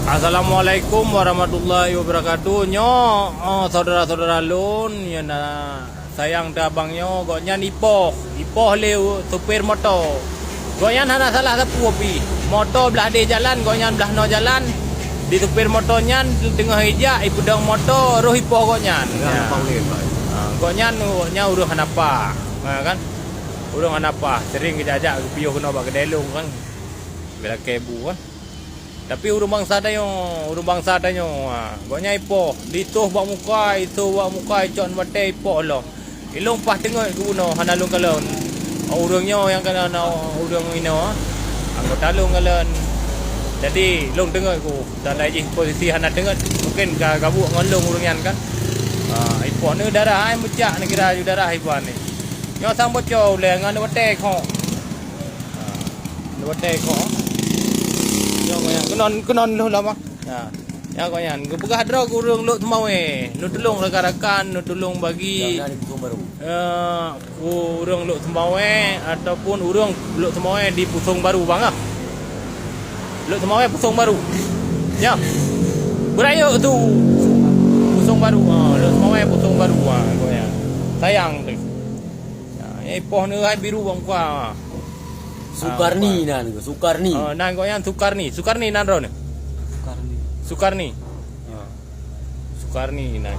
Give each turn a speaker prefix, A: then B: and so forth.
A: Assalamualaikum warahmatullahi wabarakatuh. Nyo, saudara-saudara lun, ya na sayang ta abangnya, goknya ipoh leu supir motor. Goknya hana salah sapu api. Motor belah de jalan, goknya belah no jalan. Di supir motornya tengah hijak, ipudang motor, roh ipoh goknya. Goknya nya uruh hanapa, kan? Uruh hanapa, sering kita piyo kena bak kedelung kan. Bila kebu kan. Tapi urung bangsa ada yang goknya ipoh dituh bak muka itu bak muka icon bate ipoh lo ilung pas tengok ke buno hanalung kalon urungnya yang kena urung ino anggota lung kalon jadi long tengok ku dan lagi posisi hana tengok mungkin gabuk ngolong urungan kan ipoh ni darah ai mucak ni kira darah ipoh ni nyo sang bocor le ngan bate kho bate kho kenon lu lama. Ya koyan, gebegah dro urung lu mau nu tulung rekan-rekan, nu tulung bagi urung lu semawe ataupun urung lu semawe di Pusong Baru bang ah. Lu semawe Pusong Baru. Ya. Berayo tu Pusong Baru. Lu semawe Pusong Baru koyan. Sayang tu. Ya, ipoh ni hai biru bang kuah.
B: Sukarni nan go Sukarni.
A: Nan goyan Sukarni nan ron. Sukarni. Sukarni nan.